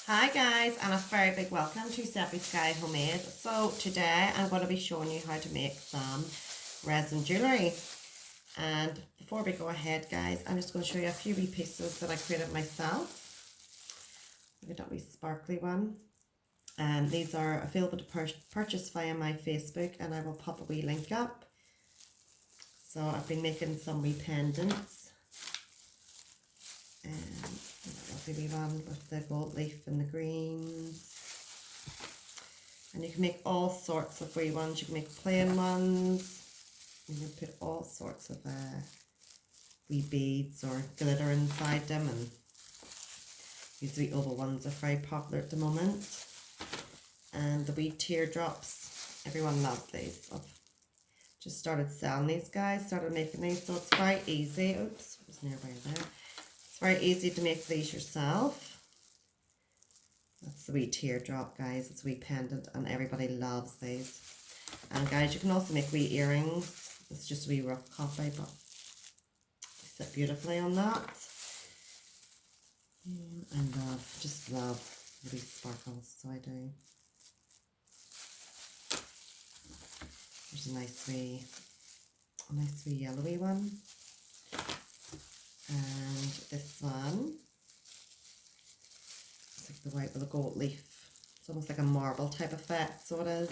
Hi guys, and a very big welcome to Seppi Sky Homemade. So today I'm going to be showing you how to make some resin jewellery. And before we go ahead guys, I'm just going to show you a few wee pieces that I created myself. Look at that wee sparkly one. And these are available to purchase via my Facebook, and I will pop a wee link up. So I've been making some wee pendants. Lovely wee one with the gold leaf and the greens. And you can make all sorts of wee ones. You can make plain ones. You can put all sorts of wee beads or glitter inside them, and these wee oval ones are very popular at the moment. And the wee teardrops, everyone loves these. I've just started selling these guys, started making these, so it's very easy. Oops, it was nearby there. It's very easy to make these yourself. That's the wee teardrop, guys. It's a wee pendant, and everybody loves these. And guys, you can also make wee earrings. It's just a wee rough copy, but they sit beautifully on that. I just love the wee sparkles, so I do. There's a nice wee yellowy one. And this one, it's like the white with a gold leaf. It's almost like a marble type effect, so it is.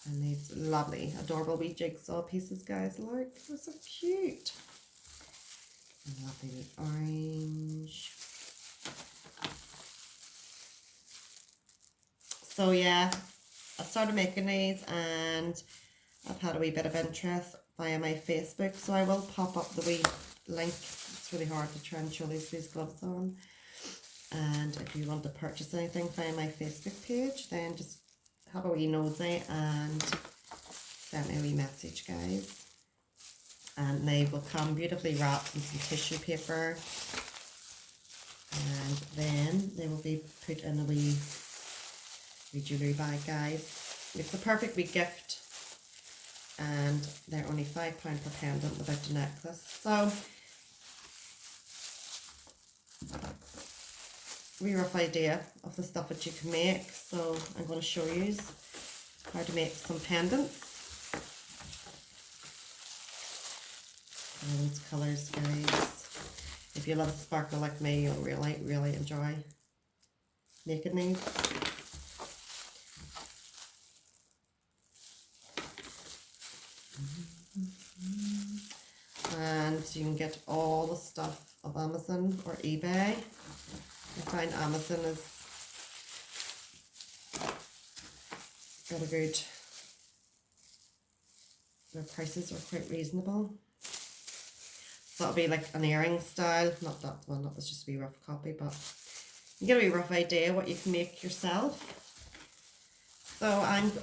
And these lovely, adorable wee jigsaw pieces, guys. Look, they're so cute. And lovely wee orange. So yeah, I started making these, and I've had a wee bit of interest via my Facebook, so I will pop up the wee link. It's really hard to try and show these gloves on. And if you want to purchase anything via my Facebook page, then just have a wee nosy and send me a wee message, guys. And they will come beautifully wrapped in some tissue paper, and then they will be put in a wee jewellery bag, guys. It's a perfect wee gift, and they're only £5 per pendant without the necklace. So wee rough idea of the stuff that you can make. So I'm going to show you how to make some pendants. And those colours, guys. If you love sparkle like me, you'll really enjoy making these. And you can get all the stuff of Amazon or eBay. I find Amazon is got a good, their prices are quite reasonable. So it'll be like an earring style, not that one, that was just a wee rough copy, but you get a wee rough idea what you can make yourself. So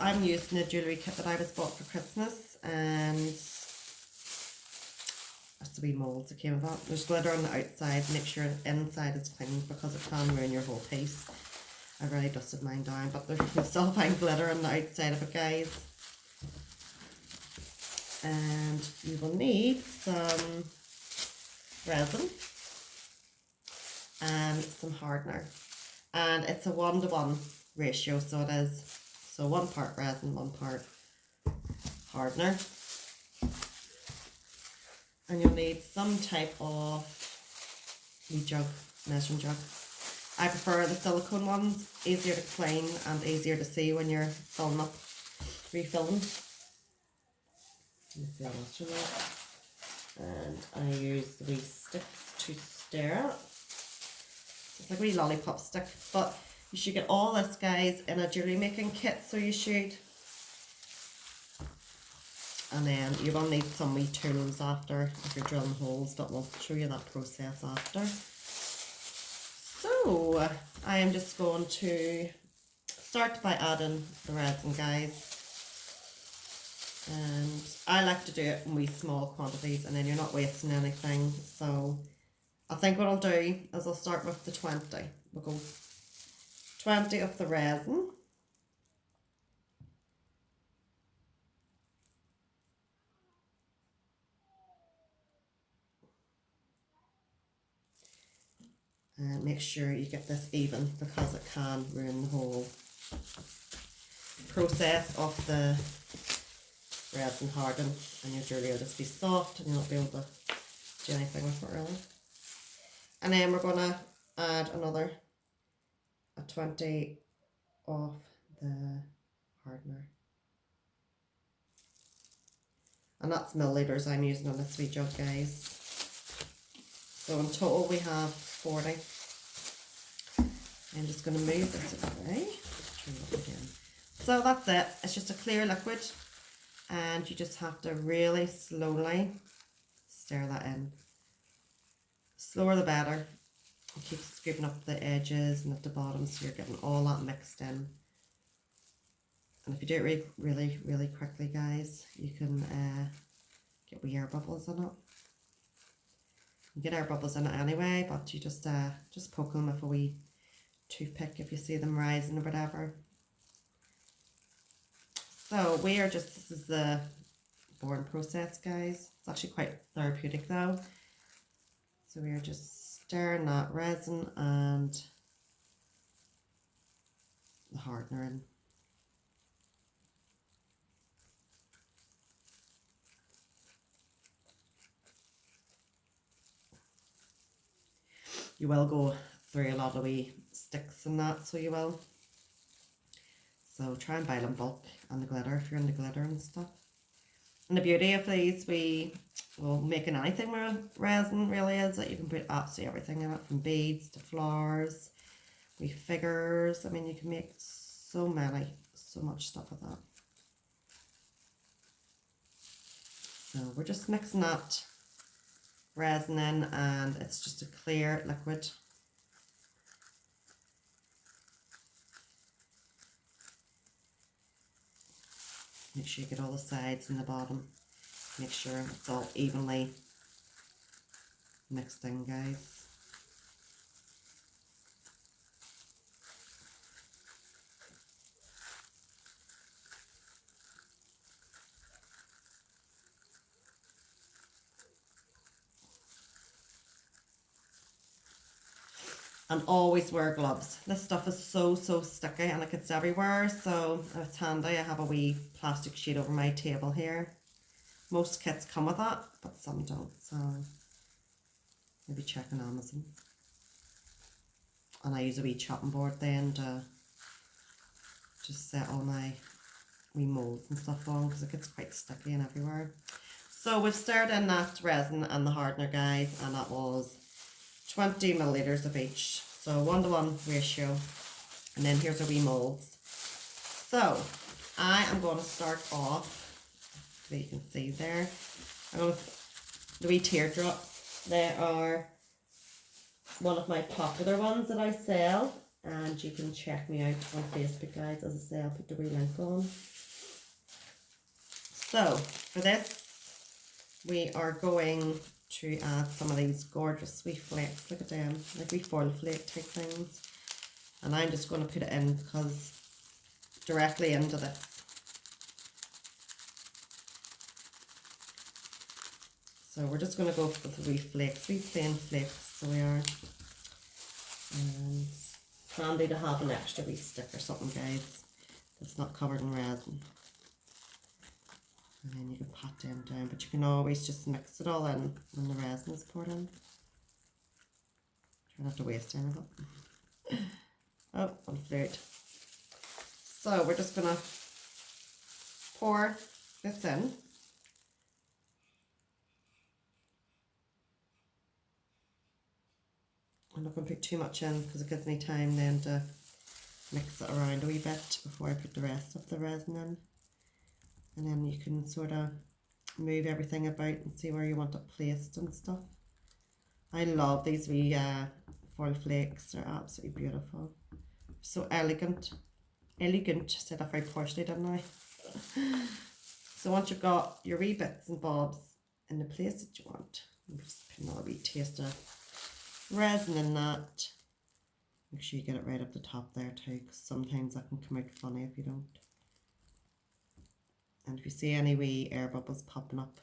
I'm using a jewellery kit that I was bought for Christmas, and that's the wee moulds that came with that. There's glitter on the outside, make sure the inside is clean because it can ruin your whole piece. I've already dusted mine down, but there's still fine glitter on the outside of it, guys. And you will need some resin and some hardener, and it's a 1-to-1 ratio, so it is. So 1 part resin, 1 part hardener. And you'll need some type of wee jug, measuring jug. I prefer the silicone ones, easier to clean and easier to see when you're filling up, refilling. And I use the wee sticks to stir it. It's like a wee lollipop stick, but you should get all this, guys, in a jewellery making kit, so you should. And then you will need some wee tools after if you're drilling holes, but we'll show you that process after. So I am just going to start by adding the resin, guys. And I like to do it in wee small quantities, and then you're not wasting anything. So I think what I'll do is I'll start with the 20. We'll go 20 of the resin. And make sure you get this even, because it can ruin the whole process of the resin harden, and your jewellery will just be soft and you'll not be able to do anything with it really. And then we're going to add another 20 of the hardener. And that's milliliters I'm using on this wee jug, guys. So in total we have 40. I'm just going to move this away. So that's it. It's just a clear liquid, and you just have to really slowly stir that in. Slower the better. And keep scooping up the edges and at the bottom so you're getting all that mixed in. And if you do it really quickly, guys, you can get wee air bubbles in it. You get air bubbles in it anyway, but you just poke them with a wee toothpick if you see them rising or whatever. So this is the boring process, guys. It's actually quite therapeutic though. So we are just stirring that resin and the hardener in. You will go through a lot of wee sticks and that, so you will. So try and buy them bulk, and the glitter if you're into glitter and stuff. And the beauty of these, making anything with resin really is that you can put absolutely everything in it, from beads to flowers, wee figures. I mean, you can make so much stuff with that. So we're just mixing that resin in, and it's just a clear liquid. Make sure you get all the sides and the bottom. Make sure it's all evenly mixed in, guys. And always wear gloves. This stuff is so sticky and it gets everywhere, so it's handy. I have a wee plastic sheet over my table here. Most kits come with that, but some don't, so maybe check on Amazon. And I use a wee chopping board then to just set all my wee moulds and stuff on, because it gets quite sticky and everywhere. So we've stirred in that resin and the hardener, guys, and that was 20 milliliters of each, so 1:1 ratio. And then here's our wee moulds. So I am going to start off, so you can see there, the wee teardrops. They are one of my popular ones that I sell, and you can check me out on Facebook, guys. As I say, I'll put the wee link on. So for this, we are going to add some of these gorgeous wee flakes. Look at them, like wee foil flake type things. And I'm just going to put it in because directly into this. So we're just going to go with the wee flakes, wee plain flakes. So we are. And it's handy to have an extra wee stick or something, guys, that's not covered in resin. And then you can pat them down, but you can always just mix it all in when the resin is poured in. Try not to waste any of it. Oh, one fluid. So we're just going to pour this in. I'm not going to put too much in because it gives me time then to mix it around a wee bit before I put the rest of the resin in. And then you can sort of move everything about and see where you want it placed and stuff. I love these wee foil flakes. They're absolutely beautiful. So elegant. Said that very partially, didn't I? So once you've got your wee bits and bobs in the place that you want, I'm just putting another wee taste of resin in that. Make sure you get it right up the top there too, because sometimes that can come out funny if you don't. And if you see any wee air bubbles popping up,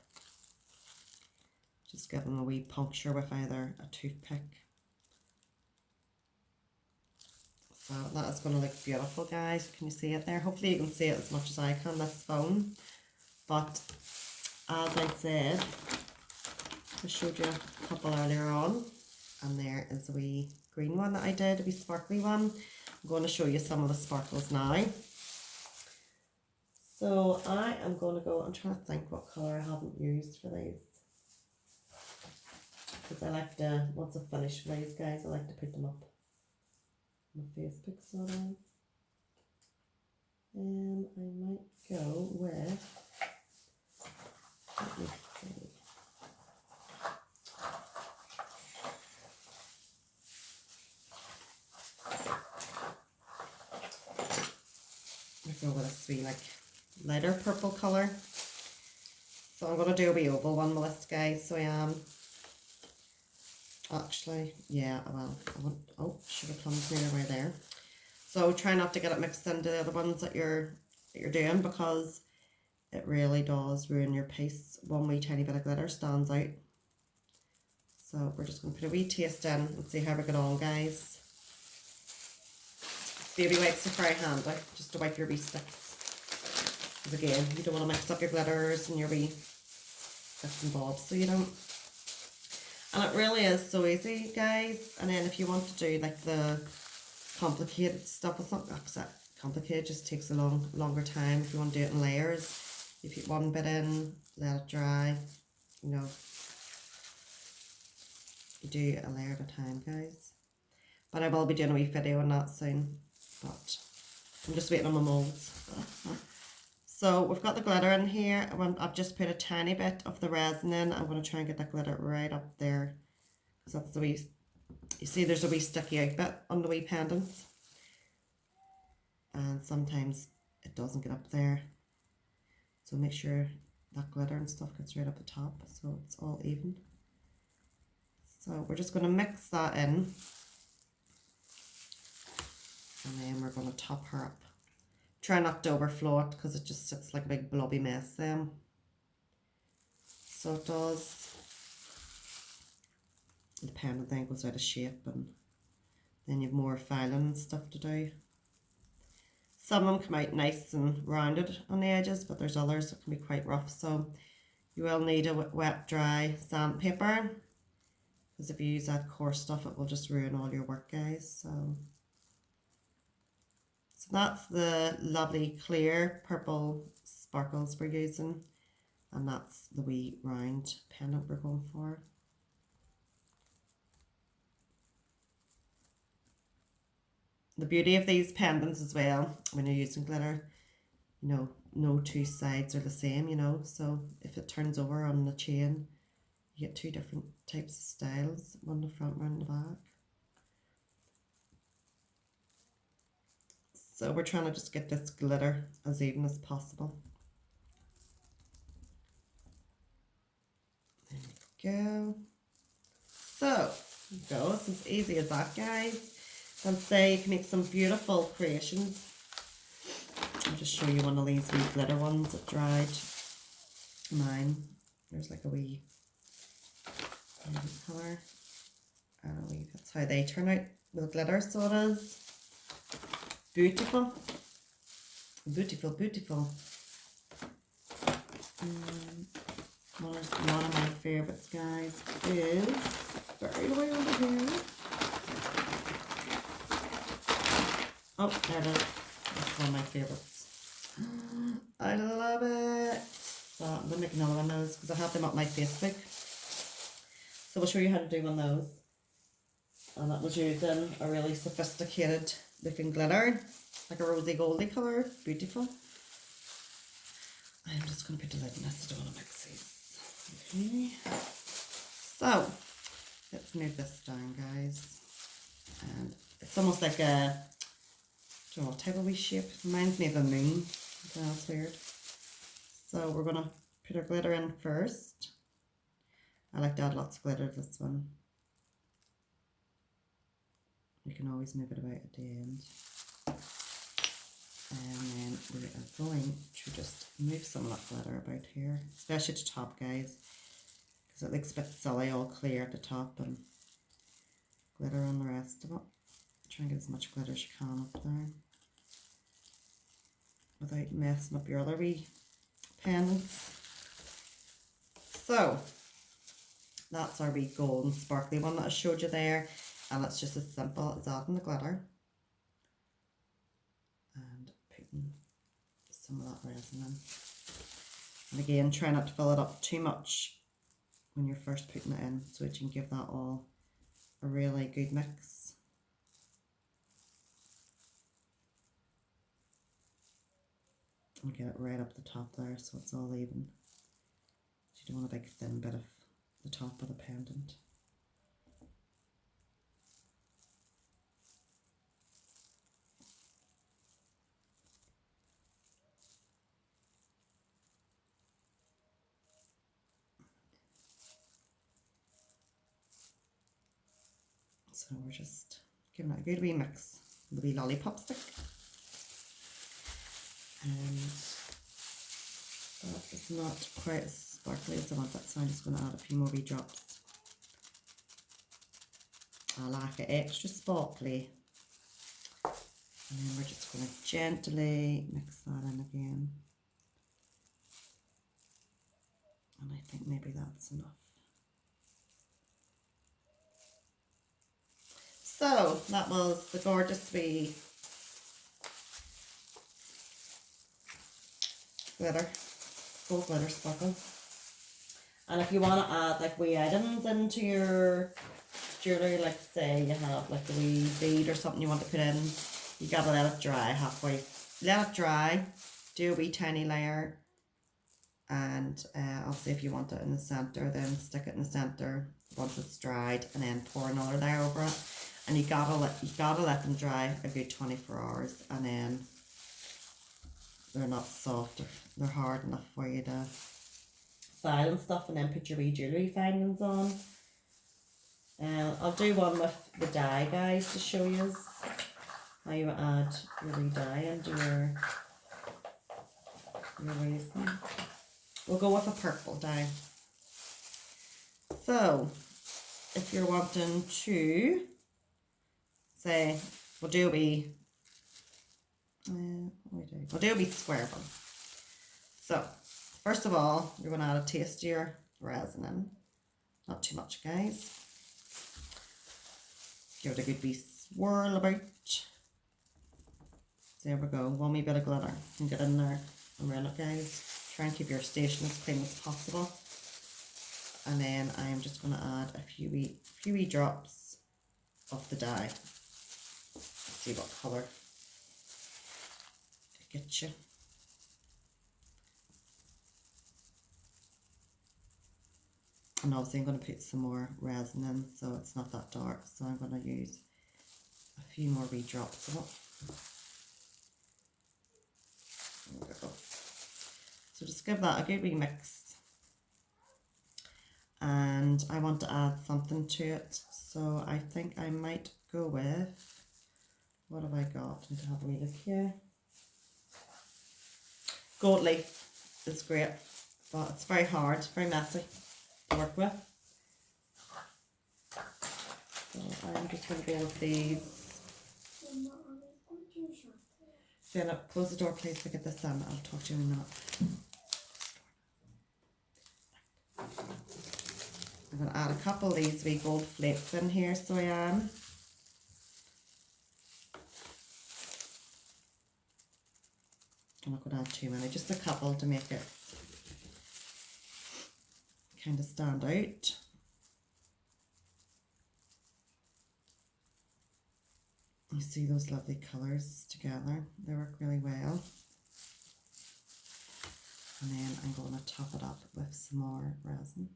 just give them a wee puncture with either a toothpick So that is going to look beautiful, guys. Can you see it there? Hopefully you can see it as much as I can this phone. But as I said, I showed you a couple earlier on, and there is a wee green one that I did, a wee sparkly one. I'm going to show you some of the sparkles now. So I am going to go, I'm trying to think what colour I haven't used for these. Because I like to, once I've finished with these guys, I like to put them up on my Facebook sort of. And I might go with, let me see. I'll go with a sweet, like, lighter purple colour. So I'm going to do a wee oval one with this, guys. So I am, actually, yeah, well, I want, oh, sugar plums nearly right there. So try not to get it mixed into the other ones that you're doing, because it really does ruin your piece. One wee tiny bit of glitter stands out. So we're just going to put a wee taste in and see how we get on, guys. Baby wipes are very handy, just to wipe your wee sticks. Because again, you don't want to mix up your glitters and your wee bits and bobs, so you don't. And it really is so easy, guys. And then if you want to do like the complicated stuff, it's not that complicated, it just takes a longer time. If you want to do it in layers, you put one bit in, let it dry, you know. You do a layer at a time, guys. But I will be doing a wee video on that soon. But I'm just waiting on my molds. So we've got the glitter in here. I've just put a tiny bit of the resin in. I'm going to try and get that glitter right up there, because that's the wee, you see there's a wee sticky out bit on the wee pendants. And sometimes it doesn't get up there. So make sure that glitter and stuff gets right up the top so it's all even. So we're just going to mix that in. And then we're going to top her up. Try not to overflow it, because it just sits like a big blobby mess then. So it does. The pendant then goes out of shape, and then you have more filing and stuff to do. Some of them come out nice and rounded on the edges, but there's others that can be quite rough. So you will need a wet, dry sandpaper, because if you use that coarse stuff, it will just ruin all your work, guys. So that's the lovely clear purple sparkles we're using, and that's the wee round pendant we're going for. The beauty of these pendants as well, when you're using glitter, you know, no two sides are the same, you know, so if it turns over on the chain, you get two different types of styles, one in the front, one in the back. So we're trying to just get this glitter as even as possible. There we go. So, there you go. It's as easy as that, guys. And say you can make some beautiful creations. I'll just show you one of these wee glitter ones that dried. Mine. There's like a wee colour. That's how they turn out with glitter, so it is. Beautiful. Beautiful, beautiful. One of my favourites, guys, is buried away over here. Oh, there it is. That's one of my favourites. I love it. So I'm going to make another one of those because I have them up my Facebook. So we'll show you how to do one of those. And that was using a really sophisticated looking glitter, like a rosy goldy colour. Beautiful. I'm just going to put the lid in this. I don't want to mix these. Okay. So let's move this down, guys. And it's almost like a, I don't know what type of wee shape. Reminds me of a moon. That's weird. So we're going to put our glitter in first. I like to add lots of glitter to this one. You can always move it about at the end. And then we are going to just move some of that glitter about here, especially at the top, guys, because it looks a bit silly all clear at the top and glitter on the rest of it. Try and get as much glitter as you can up there without messing up your other wee pendants. So that's our wee golden sparkly one that I showed you there, and it's just as simple as adding the glitter and putting some of that resin in. And again, try not to fill it up too much when you're first putting it in, so that you can give that all a really good mix. And get it right up the top there so it's all even. So you don't want a big thin bit of the top of the pendant. So we're just giving it a good wee mix with the wee lollipop stick. And that is not quite as sparkly as I want that, so I'm just going to add a few more wee drops. I like it extra sparkly. And then we're just going to gently mix that in again. And I think maybe that's enough. So that was the gorgeous wee glitter, gold glitter sparkle. And if you want to add like wee items into your jewellery, like say you have like a wee bead or something you want to put in, you gotta let it dry halfway. Let it dry, do a wee tiny layer, and obviously if you want it in the centre, then stick it in the centre once it's dried, and then pour another layer over it. And you gotta let them dry a good 24 hours, and then they're not soft, they're hard enough for you to file and stuff, and then put your wee jewellery findings on. I'll do one with the dye, guys, to show you how you add your wee dye into your resin. We'll go with a purple dye. So if you're wanting to say, we'll do a wee square one. So first of all, you're going to add a taste of your resin in. Not too much, guys. Give it a good wee swirl about. There we go. One wee bit of glitter. You can get in there and run it, guys. Try and keep your station as clean as possible. And then I am just going to add a few wee drops of the dye. Let's see what colour it gets you. And obviously I'm going to put some more resin in, so it's not that dark. So I'm going to use a few more wee drops of it. There we go. So just give that a good wee mix. And I want to add something to it. So I think I might go with, what have I got? I need to have a wee look here. Gold leaf is great, but it's very hard, very messy to work with. So I'm just going to go with these. Fiona, close the door please to get this done. I'll talk to you in a minute. I'm going to add a couple of these wee gold flakes in here, so I am. I'm not going to add too many, just a couple to make it kind of stand out. You see those lovely colours together, they work really well. And then I'm going to top it up with some more resin.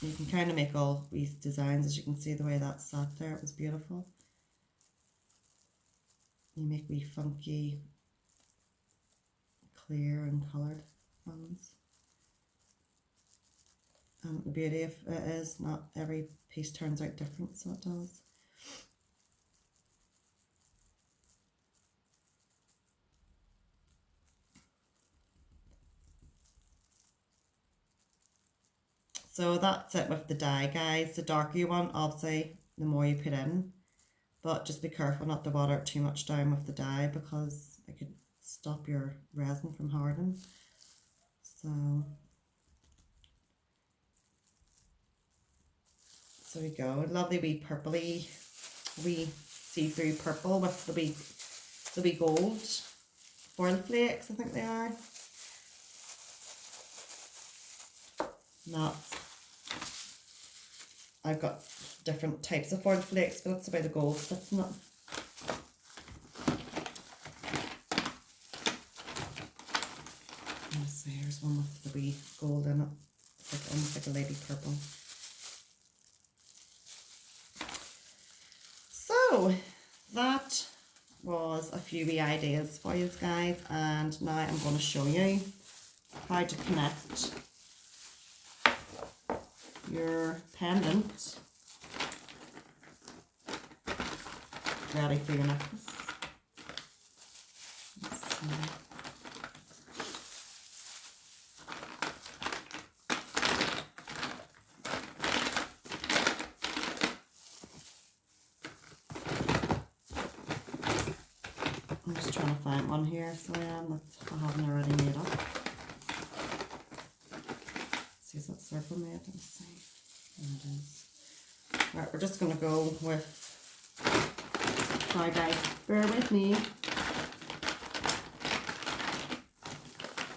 You can kind of make all these designs, as you can see the way that sat there, it was beautiful. You make wee funky, clear and coloured ones. And the beauty of it is not every piece turns out different, so it does. So that's it with the dye, guys. The darker you want, obviously, the more you put in. But just be careful not to water it too much down with the dye because it could stop your resin from hardening. So we go. Lovely wee purpley, wee see-through purple with the wee gold foil flakes, I think they are. That's, I've got different types of foil flakes, but that's about the gold that's in it. Let's see, here's one with the wee gold in it. It's like almost like a lady purple. So that was a few wee ideas for you guys, and now I'm going to show you how to connect your pendant ready for your necklace. Let's see. I'm just trying to find one here, so I am, that I haven't already made up. See, is that circle made? Let's see. There it is. Right, we're just going to go with, sorry guys, bear with me.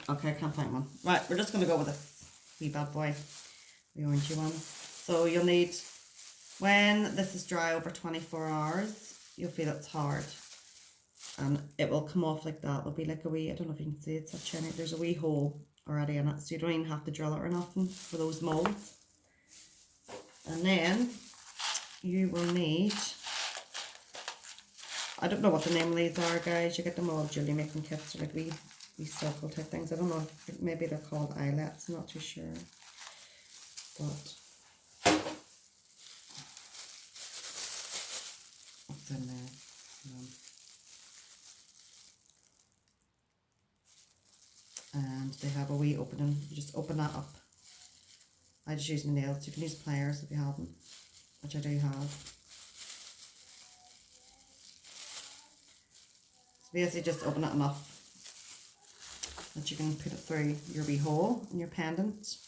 Okay, I can't find one. Right, we're just going to go with this wee bad boy, the orangey one. So you'll need, when this is dry over 24 hours, you'll feel it's hard. And it will come off like that. There'll be like a wee, I don't know if you can see it, it's a there's a wee hole already in it, so you don't even have to drill it or nothing for those molds. And then you will need, I don't know what the name of these are, guys. You get them all jewellery making kits, or like wee circle type things. I don't know, maybe they're called eyelets, I'm not too sure. But what's in there? And they have a wee opening. You just open that up. I just use my nails. You can use pliers if you haven't, which I do have. So basically just open it enough that you can put it through your wee hole in your pendant.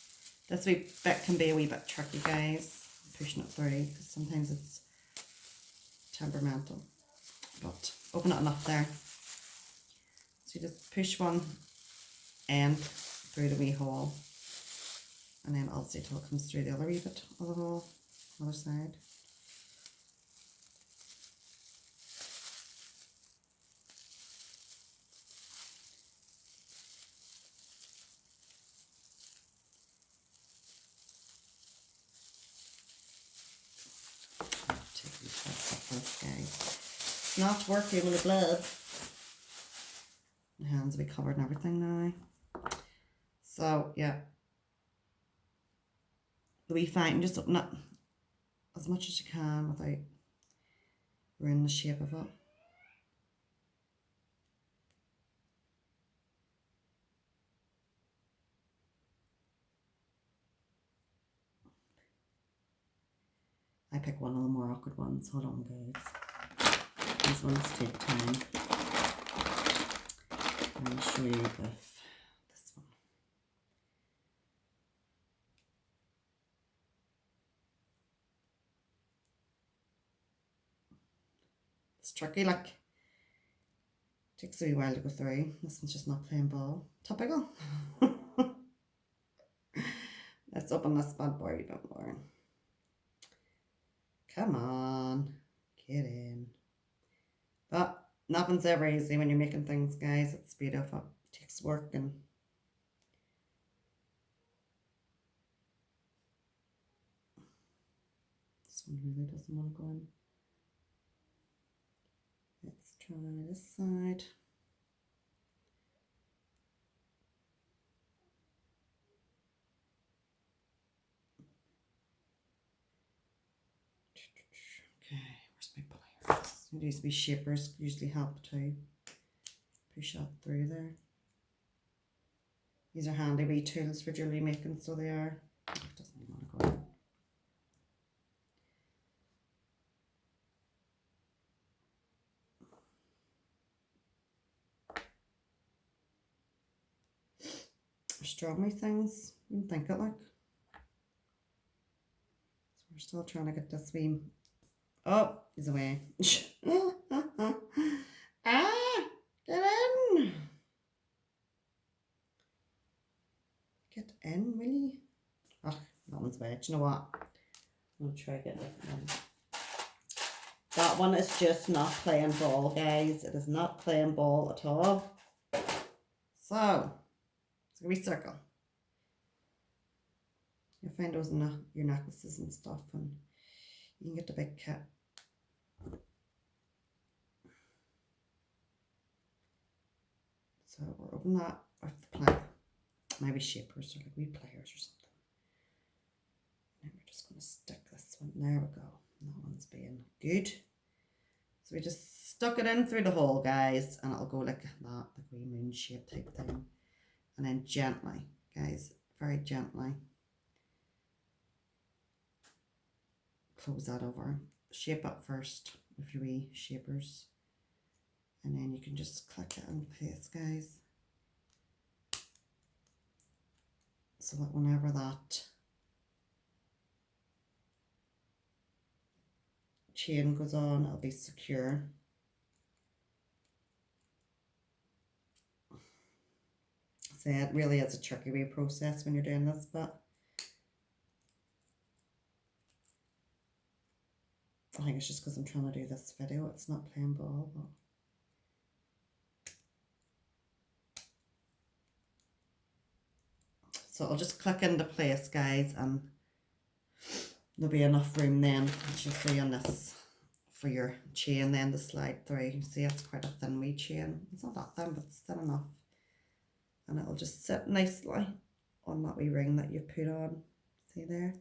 This wee bit can be a wee bit tricky, guys, pushing it through, because sometimes it's temperamental. But open it enough there. So you just push one end through the wee hole, and then obviously till it comes through the other wee bit of the hole, other side. Take these parts up first, guys. It's not working with the blood. My hands will be covered and everything now. So yeah, the wee fine, just open it as much as you can without ruining the shape of it. I pick one of the more awkward ones. Hold on, guys. These ones take time. I'll show you with this one. It's tricky, like, takes a wee while to go through. This one's just not playing ball. Topical. Let's open this bad boy a bit more. Come on, get in. But nothing's ever easy when you're making things, guys. It's beautiful. It takes work, and this one really doesn't want to go in. Let's try this side. Okay, where's my pliers? These wee shapers usually help to push that through there. These are handy wee tools for jewellery making, so they are. It doesn't want stromy things. You can think it like. So we're still trying to get this wee. Oh, he's away. Ah, get in. Get in, will you? Oh, that one's away. Do you know what? I'm going to try getting a different one. That one is just not playing ball, guys. It is not playing ball at all. So, it's a wee circle. You'll find those in your necklaces and stuff, and you can get the big kit. So we're opening that with the plan. Maybe shapers or like wee pliers or something. And we're just going to stick this one. There we go. That one's being good. So we just stuck it in through the hole, guys, and it'll go like that, like wee moon shape type thing. And then gently, guys, very gently close that over. Shape up first with your wee shapers. And then you can just click it in place, guys. So that whenever that chain goes on, it'll be secure. So it really is a tricky wee process when you're doing this, but I think it's just because I'm trying to do this video. It's not playing ball, but so I'll just click into place, guys, and there'll be enough room then, as you see on this, for your chain then to slide through. You see it's quite a thin wee chain. It's not that thin, but it's thin enough. And it'll just sit nicely on that wee ring that you've put on. See there?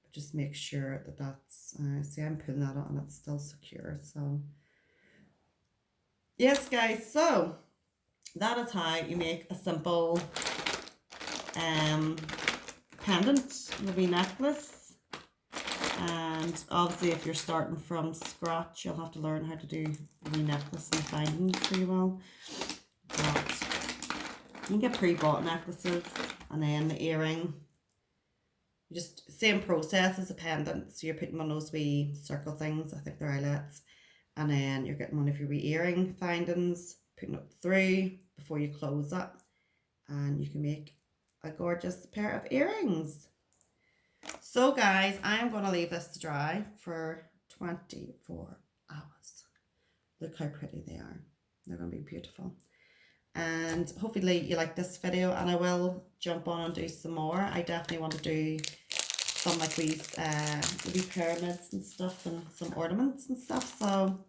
But just make sure that that's, see I'm pulling that out and it's still secure. So, yes guys, so that is how you make a simple pendant, the wee necklace. And obviously if you're starting from scratch, you'll have to learn how to do the wee necklace and findings, so you will. But you can get pre-bought necklaces, and then the earring, just same process as a pendant. So you're putting one of those wee circle things, I think they're eyelets, and then you're getting one of your wee earring findings, putting it through before you close it, and you can make a gorgeous pair of earrings. So guys, I'm going to leave this to dry for 24 hours. Look how pretty they are. They're going to be beautiful. And hopefully you like this video, and I will jump on and do some more. I definitely want to do some like these wee pyramids and stuff, and some ornaments and stuff. So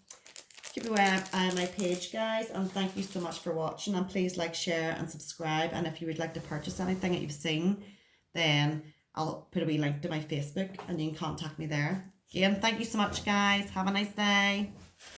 keep your eye on my page, guys, and thank you so much for watching. And please like, share and subscribe. And if you would like to purchase anything that you've seen, then I'll put a wee link to my Facebook and you can contact me there. Again, thank you so much, guys. Have a nice day.